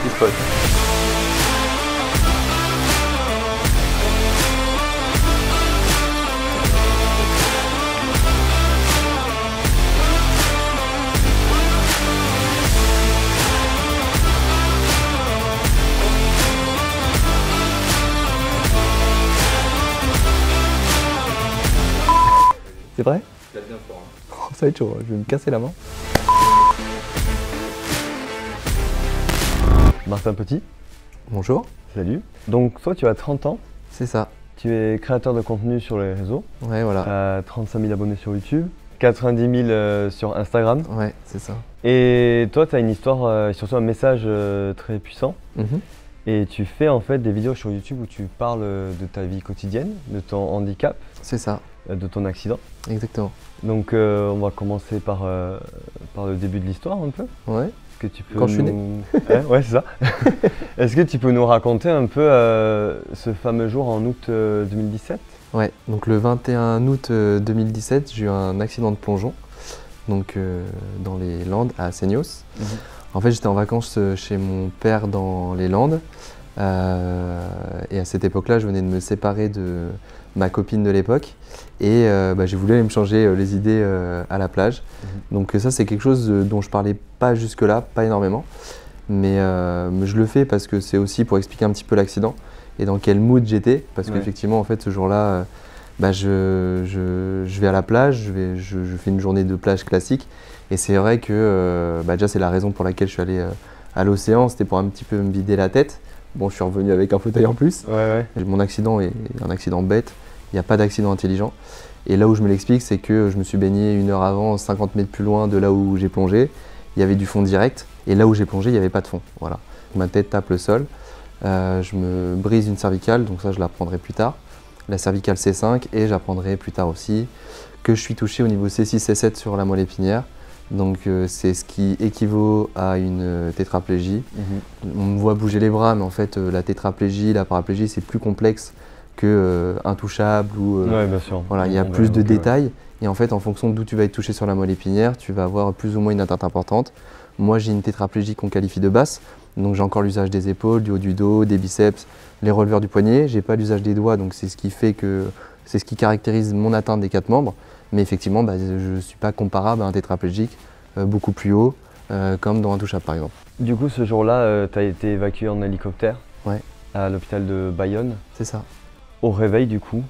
qui se passe. C'est vrai? Tu l'as bien fort. Oh, ça va être chaud, je vais me casser la main. Martin Petit, Bonjour. salut. Donc toi tu as 30 ans, C'est ça. tu es créateur de contenu sur les réseaux, Ouais, voilà. tu as 35 000 abonnés sur YouTube, 90 000 sur Instagram. Ouais, c'est ça. Et toi tu as une histoire et surtout un message très puissant. Mhm. Et tu fais en fait des vidéos sur YouTube où tu parles de ta vie quotidienne, de ton handicap, C'est ça, de ton accident. exactement. Donc on va commencer par le début de l'histoire un peu. Ouais. Est-ce que tu peux Quand je suis né. Ouais, c'est ça. Est-ce que tu peux nous raconter un peu ce fameux jour en août 2017? Ouais, donc le 21 août 2017, j'ai eu un accident de plongeon, donc dans les Landes, à Seignos. En fait, j'étais en vacances chez mon père dans les Landes, et à cette époque-là, je venais de me séparer de ma copine de l'époque, et j'ai voulu aller me changer les idées à la plage. Donc ça, c'est quelque chose dont je parlais pas jusque-là, pas énormément, mais je le fais parce que c'est aussi pour expliquer un petit peu l'accident et dans quel mood j'étais, parce qu'effectivement, en fait, ce jour-là, je vais à la plage, je fais une journée de plage classique, et c'est vrai que déjà, c'est la raison pour laquelle je suis allé à l'océan, c'était pour un petit peu me vider la tête. Bon, je suis revenu avec un fauteuil en plus. Ouais. Mon accident est un accident bête, il n'y a pas d'accident intelligent. Et là où je me l'explique, c'est que je me suis baigné 1 heure avant, 50 mètres plus loin de là où j'ai plongé. Il y avait du fond direct, et là où j'ai plongé, il n'y avait pas de fond. Voilà. Ma tête tape le sol, je me brise une cervicale, donc ça je l'apprendrai plus tard. La cervicale C5, et j'apprendrai plus tard aussi que je suis touché au niveau C6, C7 sur la moelle épinière. Donc c'est ce qui équivaut à une tétraplégie. On me voit bouger les bras, mais en fait la tétraplégie, la paraplégie, c'est plus complexe que intouchable ou Ouais, bien sûr. voilà, il y a plus de détails. Et en fait, en fonction d'où tu vas être touché sur la moelle épinière, tu vas avoir plus ou moins une atteinte importante. Moi, j'ai une tétraplégie qu'on qualifie de basse, donc j'ai encore l'usage des épaules, du haut du dos, des biceps, les releveurs du poignet. J'ai pas l'usage des doigts, donc c'est ce qui fait que c'est ce qui caractérise mon atteinte des 4 membres. Mais effectivement, je ne suis pas comparable à un tétraplégique beaucoup plus haut, comme dans Intouchable par exemple. Du coup, ce jour-là, tu as été évacué en hélicoptère à l'hôpital de Bayonne. C'est ça. Au réveil, du coup.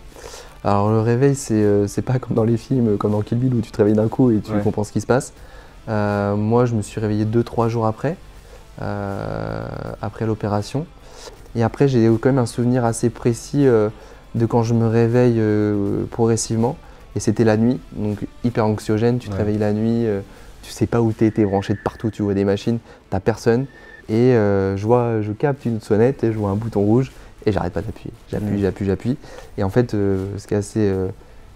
Alors le réveil, c'est pas comme dans les films, comme dans Kill Bill où tu te réveilles d'un coup et tu comprends ce qui se passe. Moi, je me suis réveillé 2-3 jours après l'opération. Et après, j'ai quand même un souvenir assez précis de quand je me réveille progressivement. Et c'était la nuit, donc hyper anxiogène, tu te réveilles la nuit, tu sais pas où t'es branché de partout, tu vois des machines, t'as personne. Et je capte une sonnette et je vois un bouton rouge et j'arrête pas d'appuyer. J'appuie. Et en fait, ce qui est assez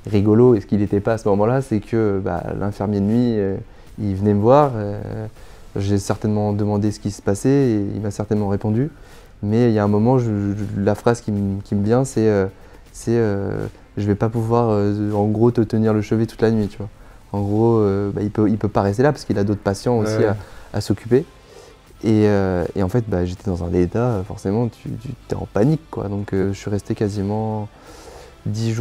rigolo et ce qu'il n'était pas à ce moment-là, c'est que l'infirmier de nuit, il venait me voir. J'ai certainement demandé ce qui se passait et il m'a certainement répondu. Mais il y a un moment, la phrase qui me vient, c'est je vais pas pouvoir en gros te tenir le chevet toute la nuit, tu vois. En gros, il peut pas rester là parce qu'il a d'autres patients aussi à s'occuper. Et en fait, j'étais dans un état, forcément, tu es en panique, quoi. Donc je suis resté quasiment 11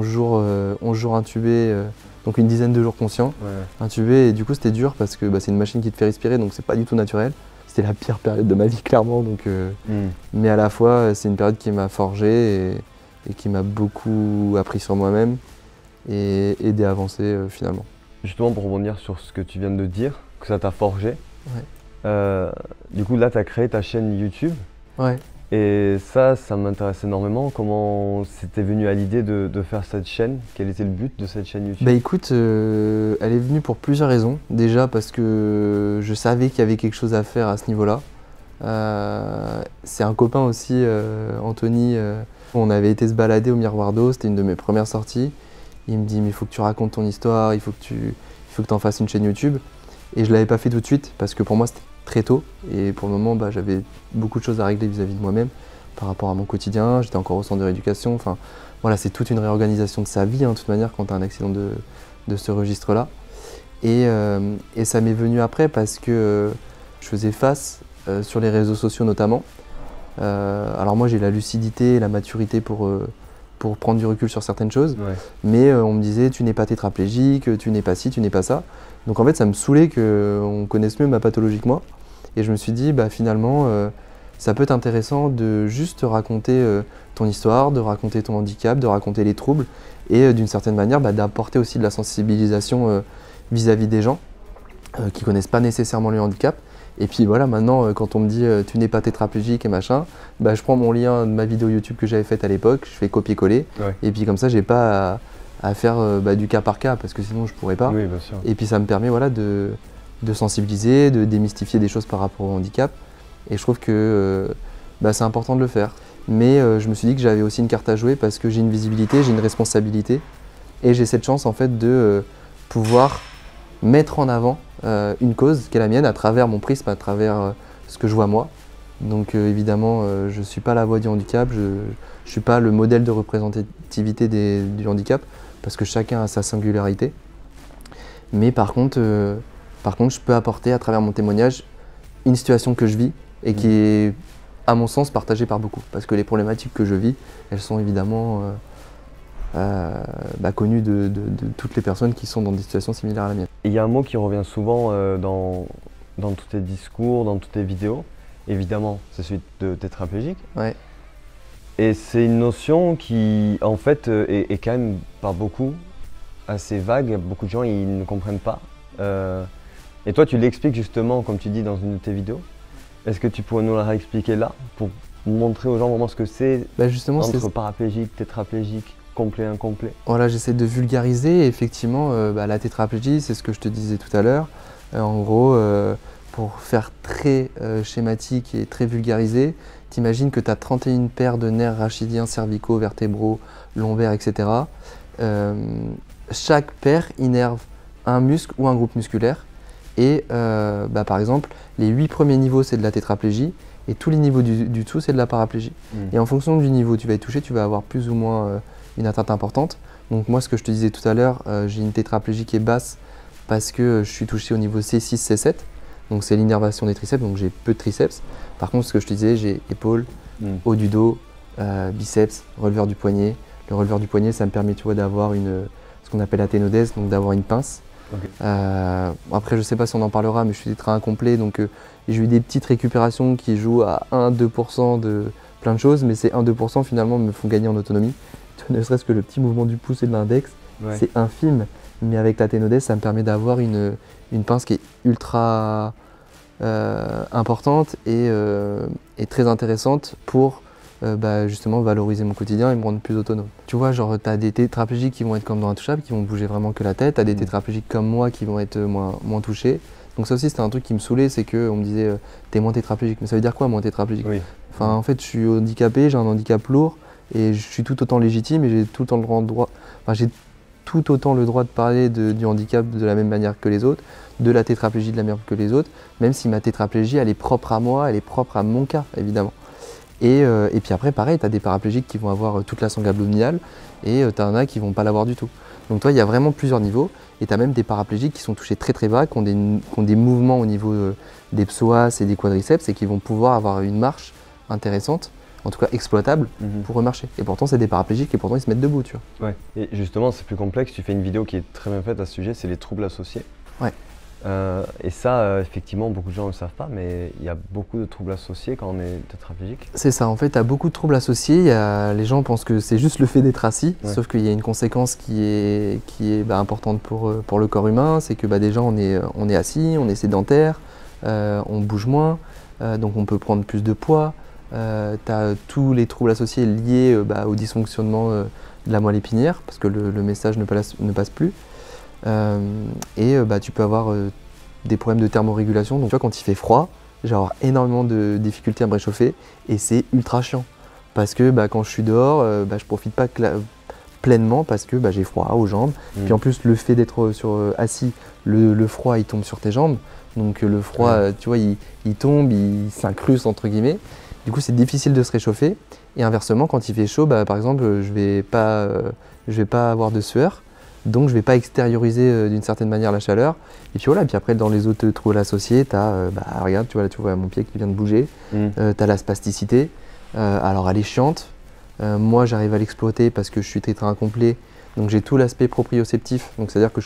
jours intubé, donc une dizaine de jours conscient, intubé. Et du coup, c'était dur parce que c'est une machine qui te fait respirer, donc c'est pas du tout naturel. C'était la pire période de ma vie, clairement. Donc, mais à la fois, c'est une période qui m'a forgé et qui m'a beaucoup appris sur moi-même et aidé à avancer finalement. Justement, pour rebondir sur ce que tu viens de dire, que ça t'a forgé, du coup là tu as créé ta chaîne YouTube. Et ça m'intéresse énormément. Comment c'était venu à l'idée de faire cette chaîne? Quel était le but de cette chaîne YouTube? Écoute, elle est venue pour plusieurs raisons. Déjà parce que je savais qu'il y avait quelque chose à faire à ce niveau-là. C'est un copain aussi, Anthony. On avait été se balader au Miroir d'Eau, c'était une de mes premières sorties. Il me dit mais il faut que tu racontes ton histoire, il faut que tu en fasses une chaîne YouTube. Et je ne l'avais pas fait tout de suite parce que pour moi c'était très tôt. Et pour le moment j'avais beaucoup de choses à régler vis-à-vis de moi-même par rapport à mon quotidien. J'étais encore au centre de rééducation. Enfin voilà, c'est toute une réorganisation de sa vie, de toute manière quand tu as un accident de ce registre-là. Et ça m'est venu après parce que je faisais face sur les réseaux sociaux notamment. Alors moi j'ai la lucidité et la maturité pour prendre du recul sur certaines choses, mais on me disait tu n'es pas tétraplégique, tu n'es pas ci, tu n'es pas ça. Donc en fait ça me saoulait qu'on connaisse mieux ma pathologie que moi. Et je me suis dit finalement ça peut être intéressant de juste raconter ton histoire, de raconter ton handicap, de raconter les troubles et d'une certaine manière d'apporter aussi de la sensibilisation vis-à-vis des gens qui connaissent pas nécessairement le handicap. Et puis voilà, maintenant quand on me dit tu n'es pas tétraplégique et machin, je prends mon lien de ma vidéo YouTube que j'avais faite à l'époque, je fais copier-coller et puis comme ça j'ai pas à faire du cas par cas parce que sinon je pourrais pas. Oui, bien sûr. Et puis ça me permet de sensibiliser, de démystifier des choses par rapport au handicap. Et je trouve que c'est important de le faire. Mais je me suis dit que j'avais aussi une carte à jouer parce que j'ai une visibilité, j'ai une responsabilité. Et j'ai cette chance en fait de pouvoir mettre en avant une cause qui est la mienne à travers mon prisme, à travers ce que je vois moi. Donc évidemment, je ne suis pas la voix du handicap, je ne suis pas le modèle de représentativité du handicap parce que chacun a sa singularité. Mais par contre, je peux apporter à travers mon témoignage une situation que je vis et qui est, à mon sens, partagée par beaucoup. Parce que les problématiques que je vis, elles sont évidemment connues de toutes les personnes qui sont dans des situations similaires à la mienne. Il y a un mot qui revient souvent dans tous tes discours, dans toutes tes vidéos. Évidemment, c'est celui de tétraplégique. Ouais. Et c'est une notion qui, en fait, est quand même par beaucoup assez vague. Beaucoup de gens, ils ne comprennent pas. Et toi, tu l'expliques justement, comme tu dis, dans une de tes vidéos. Est-ce que tu pourrais nous la réexpliquer là, pour montrer aux gens vraiment ce que c'est entre paraplégique, tétraplégique, complet, incomplet? Voilà, j'essaie de vulgariser. Et effectivement, la tétraplégie, c'est ce que je te disais tout à l'heure. En gros, pour faire très schématique et très vulgarisé, t'imagines que tu as 31 paires de nerfs rachidiens, cervicaux, vertébraux, lombaires, etc. Chaque paire innerve un muscle ou un groupe musculaire. Et par exemple, les 8 premiers niveaux, c'est de la tétraplégie. Et tous les niveaux du dessous, c'est de la paraplégie. Et en fonction du niveau où tu vas être touché, tu vas avoir plus ou moins une atteinte importante. Donc moi, ce que je te disais tout à l'heure, j'ai une tétraplégie qui est basse parce que je suis touché au niveau C6, C7. Donc c'est l'innervation des triceps, donc j'ai peu de triceps. Par contre, ce que je te disais, j'ai épaules, haut du dos, biceps, releveur du poignet. Le releveur du poignet, ça me permet d'avoir ce qu'on appelle la ténodèse, donc d'avoir une pince. Okay. Après, je ne sais pas si on en parlera, mais je suis tétra incomplet, donc j'ai eu des petites récupérations qui jouent à 1-2% de plein de choses, mais ces 1-2% finalement me font gagner en autonomie. Ne serait-ce que le petit mouvement du pouce et de l'index, c'est infime, mais avec la ténodèse, ça me permet d'avoir une pince qui est ultra importante et très intéressante pour justement valoriser mon quotidien et me rendre plus autonome. Tu vois, genre tu as des tétraplégiques qui vont être comme dans Intouchable, qui vont bouger vraiment que la tête, tu as des tétraplégiques comme moi qui vont être moins touchés. Donc ça aussi c'était un truc qui me saoulait, c'est qu'on me disait t'es moins tétraplégique, mais ça veut dire quoi moins tétraplégique? Enfin en fait je suis handicapé, j'ai un handicap lourd et je suis tout autant légitime et j'ai tout autant le droit de parler du handicap de la même manière que les autres, de la tétraplégie de la même manière que les autres, même si ma tétraplégie elle est propre à moi, elle est propre à mon cas évidemment. Et puis après, pareil, tu as des paraplégiques qui vont avoir toute la sangle abdominale et tu en as qui vont pas l'avoir du tout. Donc toi, il y a vraiment plusieurs niveaux et tu as même des paraplégiques qui sont touchés très très bas, qui ont des mouvements au niveau des psoas et des quadriceps et qui vont pouvoir avoir une marche intéressante, en tout cas exploitable, pour remarcher. Et pourtant, c'est des paraplégiques et pourtant ils se mettent debout, tu vois. Ouais. Et justement, c'est plus complexe. Tu fais une vidéo qui est très bien faite à ce sujet, c'est les troubles associés. Ouais. Et ça, effectivement, beaucoup de gens ne le savent pas, mais il y a beaucoup de troubles associés quand on est tétraplégique. C'est ça, en fait, tu as beaucoup de troubles associés. Les gens pensent que c'est juste le fait d'être assis, sauf qu'il y a une conséquence qui est importante pour le corps humain, c'est que déjà on est assis, on est sédentaire, on bouge moins, donc on peut prendre plus de poids. Tu as tous les troubles associés liés au dysfonctionnement de la moelle épinière, parce que le message ne passe plus. Tu peux avoir des problèmes de thermorégulation. Donc tu vois, quand il fait froid, j'ai avoir énormément de difficultés à me réchauffer et c'est ultra chiant. Parce que quand je suis dehors, je profite pas pleinement parce que j'ai froid aux jambes. Puis en plus, le fait d'être assis, le froid il tombe sur tes jambes. Donc le froid, tu vois, il tombe, il s'incruste entre guillemets. Du coup, c'est difficile de se réchauffer. Et inversement, quand il fait chaud, par exemple, je vais pas avoir de sueur. Donc je ne vais pas extérioriser d'une certaine manière la chaleur. Et puis voilà, puis après dans les autres troubles associés, tu as, regarde, tu vois, là, tu vois mon pied qui vient de bouger, tu as la spasticité. Alors elle est chiante, moi j'arrive à l'exploiter parce que je suis tétra incomplet, donc j'ai tout l'aspect proprioceptif, donc c'est-à-dire que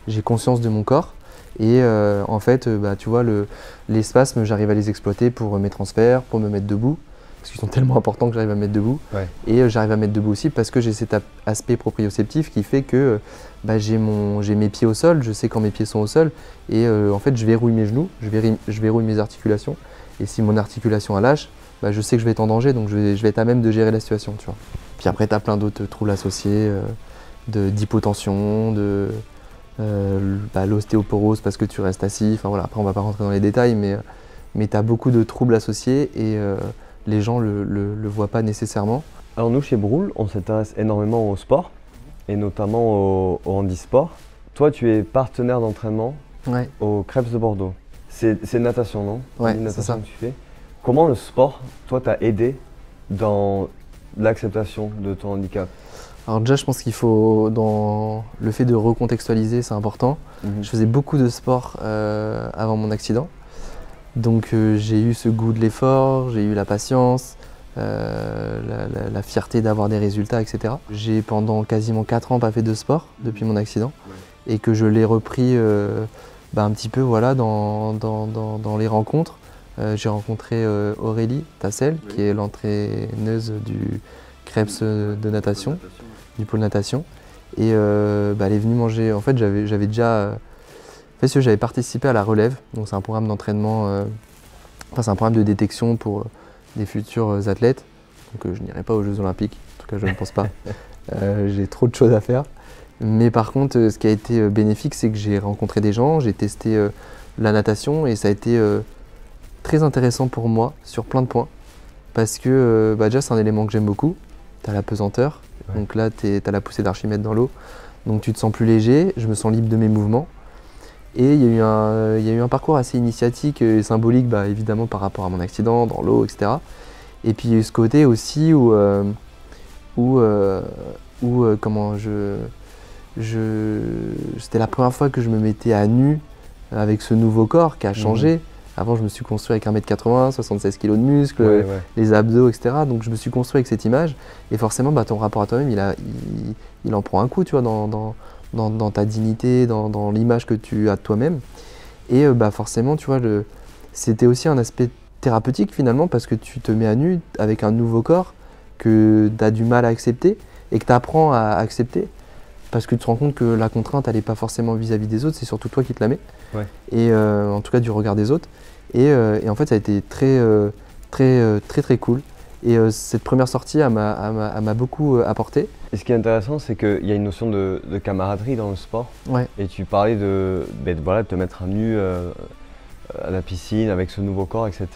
j'ai conscience de mon corps. Et en fait, tu vois, les spasmes, j'arrive à les exploiter pour mes transferts, pour me mettre debout, parce qu'ils sont tellement importants que j'arrive à me mettre debout. Ouais. Et j'arrive à me mettre debout aussi parce que j'ai cet aspect proprioceptif qui fait que j'ai mes pieds au sol, je sais quand mes pieds sont au sol, et en fait, je verrouille mes genoux, je verrouille mes articulations. Et si mon articulation lâche, je sais que je vais être en danger, donc je vais être à même de gérer la situation, tu vois. Puis après, tu as plein d'autres troubles associés, d'hypotension, l'ostéoporose parce que tu restes assis. Enfin voilà, après on va pas rentrer dans les détails, mais tu as beaucoup de troubles associés et les gens le voient pas nécessairement. Alors nous chez Broul, on s'intéresse énormément au sport et notamment au handisport. Toi tu es partenaire d'entraînement au Krebs de Bordeaux. C'est natation, non? Ouais, c'est ça. Que tu fais. Comment le sport, toi, t'a aidé dans l'acceptation de ton handicap? Alors déjà, je pense qu'il faut, dans le fait de recontextualiser, c'est important. Je faisais beaucoup de sport avant mon accident. Donc j'ai eu ce goût de l'effort, j'ai eu la patience, la fierté d'avoir des résultats, etc. J'ai pendant quasiment 4 ans pas fait de sport depuis mon accident et que je l'ai repris un petit peu voilà, dans les rencontres. J'ai rencontré Aurélie Tassel, qui est l'entraîneuse du Krebs de natation, du pôle natation. Et elle est venue manger. En fait, j'avais déjà. J'avais participé à la relève, donc c'est un programme d'entraînement, c'est un programme de détection pour des futurs athlètes. Donc je n'irai pas aux Jeux Olympiques, en tout cas je ne pense pas. J'ai trop de choses à faire. Mais par contre, ce qui a été bénéfique, c'est que j'ai rencontré des gens, j'ai testé la natation et ça a été très intéressant pour moi sur plein de points. Parce que déjà c'est un élément que j'aime beaucoup, tu as la pesanteur, donc là tu as la poussée d'Archimède dans l'eau, donc tu te sens plus léger, je me sens libre de mes mouvements. Et il y a eu un parcours assez initiatique et symbolique évidemment par rapport à mon accident, dans l'eau, etc. Et puis il y a eu ce côté aussi où c'était la première fois que je me mettais à nu avec ce nouveau corps qui a changé. Avant, je me suis construit avec 1m80, 76 kg de muscles, les abdos, etc. Donc je me suis construit avec cette image. Et forcément, ton rapport à toi-même, il en prend un coup, tu vois, dans ta dignité, dans l'image que tu as de toi-même. Et forcément, tu vois, c'était aussi un aspect thérapeutique finalement, parce que tu te mets à nu avec un nouveau corps que tu as du mal à accepter et que tu apprends à accepter. Parce que tu te rends compte que la contrainte, elle n'est pas forcément vis-à-vis des autres, c'est surtout toi qui te la mets. Et en tout cas du regard des autres. Et en fait, ça a été très cool. Et cette première sortie, elle m'a beaucoup apporté. Et ce qui est intéressant, c'est qu'il y a une notion de camaraderie dans le sport. Et tu parlais de te mettre à nu à la piscine avec ce nouveau corps, etc.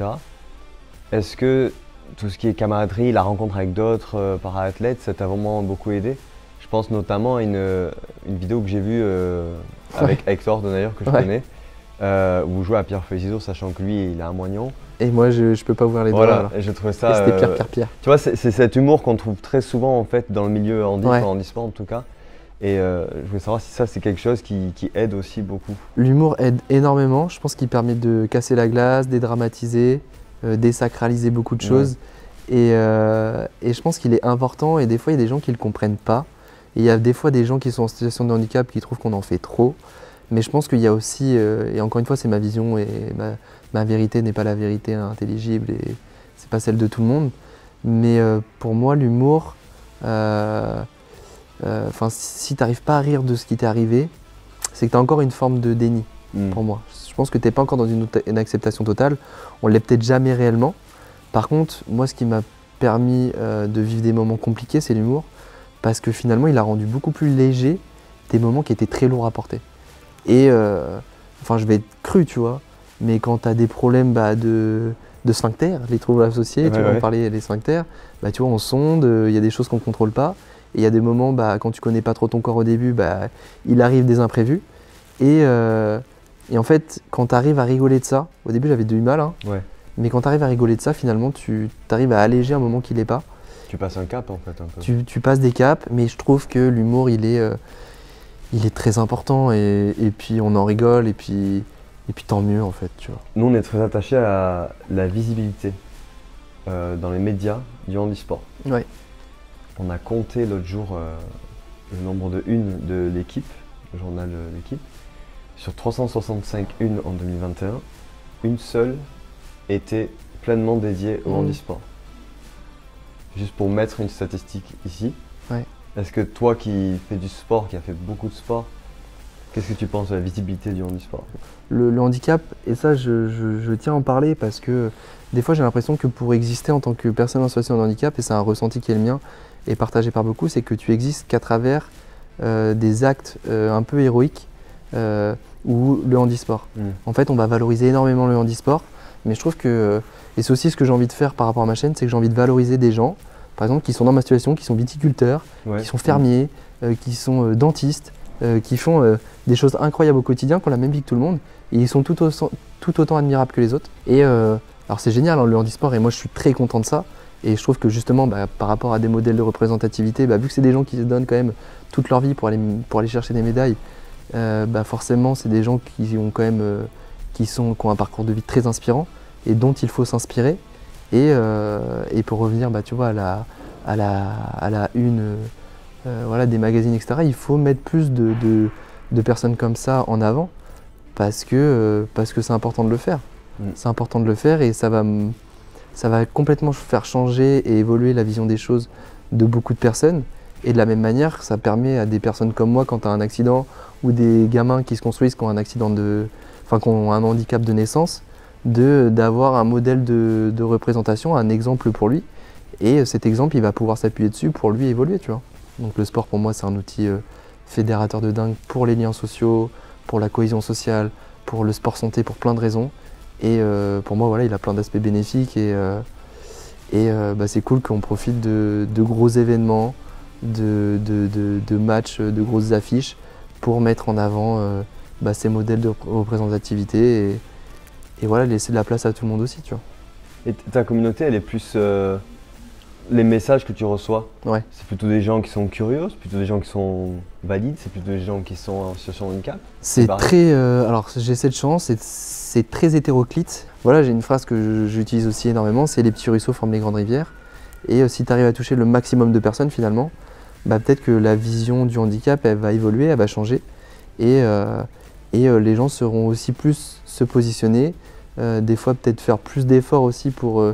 Est-ce que tout ce qui est camaraderie, la rencontre avec d'autres para-athlètes, ça t'a vraiment beaucoup aidé? Je pense notamment à une vidéo que j'ai vue avec Hector d'ailleurs, que je connais, où vous jouez à pierre feuille ciseaux, sachant que lui, il a un moignon. Et moi, je peux pas ouvrir les doigts. Voilà, et je trouvais ça. C'était pierre. Tu vois, c'est cet humour qu'on trouve très souvent en fait dans le milieu handisport en tout cas. Et je voulais savoir si ça, c'est quelque chose qui aide aussi beaucoup. L'humour aide énormément. Je pense qu'il permet de casser la glace, dédramatiser, désacraliser beaucoup de choses. Et je pense qu'il est important. Et des fois, il y a des gens qui le comprennent pas. Et il y a des fois des gens qui sont en situation de handicap qui trouvent qu'on en fait trop. Mais je pense qu'il y a aussi, et encore une fois c'est ma vision et ma vérité n'est pas la vérité intelligible et c'est pas celle de tout le monde. Mais pour moi l'humour, si tu n'arrives pas à rire de ce qui t'est arrivé, c'est que tu as encore une forme de déni pour moi. Je pense que tu n'es pas encore dans une acceptation totale, on ne l'est peut-être jamais réellement. Par contre, moi ce qui m'a permis de vivre des moments compliqués, c'est l'humour. Parce que finalement, il a rendu beaucoup plus léger des moments qui étaient très lourds à porter. Et je vais être cru, tu vois, mais quand tu as des problèmes de sphincter, les troubles associés, tu vas en parler, les sphincters, tu vois, on sonde, il y a des choses qu'on ne contrôle pas. Et il y a des moments, quand tu connais pas trop ton corps au début, il arrive des imprévus. Et en fait, quand tu arrives à rigoler de ça, au début j'avais du mal, mais quand tu arrives à rigoler de ça, finalement, tu arrives à alléger un moment qui l'est pas. Tu passes un cap en fait un peu. Tu passes des caps, mais je trouve que l'humour il est très important et puis on en rigole et puis tant mieux en fait, tu vois. Nous on est très attachés à la visibilité dans les médias du handisport. Ouais. On a compté l'autre jour le nombre de unes de l'équipe, le journal L'équipe. Sur 365 unes en 2021, une seule était pleinement dédiée au handisport. Juste pour mettre une statistique ici, est-ce que toi qui fais du sport, qui a fait beaucoup de sport, qu'est-ce que tu penses de la visibilité du handisport? Le handicap, et ça je tiens à en parler parce que des fois j'ai l'impression que pour exister en tant que personne en situation de handicap, et c'est un ressenti qui est le mien et partagé par beaucoup, c'est que tu existes qu'à travers des actes un peu héroïques ou le handisport. En fait on va valoriser énormément le handisport, mais je trouve que, et c'est aussi ce que j'ai envie de faire par rapport à ma chaîne, c'est que j'ai envie de valoriser des gens, par exemple qui sont dans ma situation, qui sont viticulteurs, qui sont fermiers, qui sont dentistes, qui font des choses incroyables au quotidien, qui ont la même vie que tout le monde, et ils sont tout autant admirables que les autres. Et alors c'est génial hein, le handisport, et moi je suis très content de ça, et je trouve que justement par rapport à des modèles de représentativité, vu que c'est des gens qui se donnent quand même toute leur vie pour aller chercher des médailles, forcément c'est des gens qui ont quand même qui ont un parcours de vie très inspirant et dont il faut s'inspirer. Et pour revenir tu vois, à la une voilà, des magazines, etc., il faut mettre plus de personnes comme ça en avant parce que c'est important de le faire. C'est important de le faire et ça va complètement faire changer et évoluer la vision des choses de beaucoup de personnes. Et de la même manière, ça permet à des personnes comme moi, quand tu as un accident, ou des gamins qui se construisent, qui ont un accident qui ont un handicap de naissance, d'avoir un modèle de représentation, un exemple pour lui. Et cet exemple, il va pouvoir s'appuyer dessus pour lui évoluer, tu vois. Donc le sport, pour moi, c'est un outil fédérateur de dingue pour les liens sociaux, pour la cohésion sociale, pour le sport santé, pour plein de raisons. Et pour moi, voilà, il a plein d'aspects bénéfiques. Et c'est cool qu'on profite de gros événements, de matchs, de grosses affiches pour mettre en avant ces modèles de représentativité et voilà, laisser de la place à tout le monde aussi, tu vois. Et ta communauté, elle est plus les messages que tu reçois, c'est plutôt des gens qui sont curieux, c'est plutôt des gens qui sont valides, c'est plutôt des gens qui sont en situation de handicap? C'est très... alors j'ai cette chance, c'est très hétéroclite. Voilà, j'ai une phrase que j'utilise aussi énormément, c'est les petits ruisseaux forment les grandes rivières. Et si tu arrives à toucher le maximum de personnes finalement, peut-être que la vision du handicap, elle va évoluer, elle va changer. Et les gens seront aussi plus se positionner, des fois peut-être faire plus d'efforts aussi pour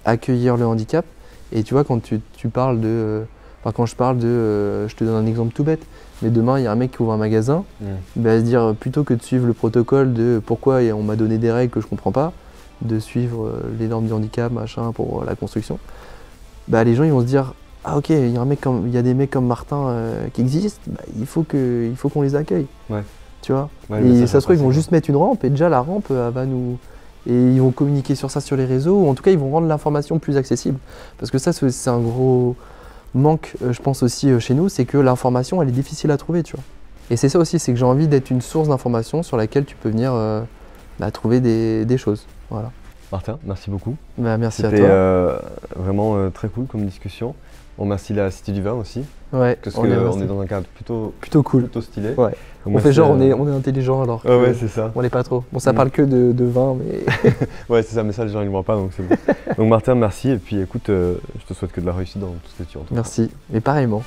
accueillir le handicap. Et tu vois, quand tu parles de... quand je parle de... je te donne un exemple tout bête, mais demain, il y a un mec qui ouvre un magasin, à se dire, plutôt que de suivre le protocole de pourquoi on m'a donné des règles que je ne comprends pas, de suivre les normes du handicap, machin, pour la construction, les gens ils vont se dire, ah ok, il y a des mecs comme Martin qui existent, il faut qu'on les accueille. Tu vois, et ça se trouve, ils vont juste mettre une rampe, et déjà la rampe, elle va nous... Et ils vont communiquer sur ça sur les réseaux, ou en tout cas ils vont rendre l'information plus accessible. Parce que ça c'est un gros manque, je pense aussi chez nous, c'est que l'information elle est difficile à trouver, tu vois. Et c'est ça aussi, c'est que j'ai envie d'être une source d'information sur laquelle tu peux venir trouver des choses. Voilà. Martin, merci beaucoup. Merci à toi. C'était vraiment très cool comme discussion. On remercie la Cité du Vin aussi. Ouais, parce qu'on est dans un cadre plutôt cool, plutôt stylé. Ouais. On fait genre on est intelligent alors que ouais, c'est ça. On l'est pas trop. Bon, ça parle que de vin, mais... ouais, c'est ça, mais ça les gens ils ne voient pas, donc c'est bon. Donc Martin, merci, et puis écoute, je te souhaite que de la réussite dans tout ce que tu entends. Merci, et pareillement.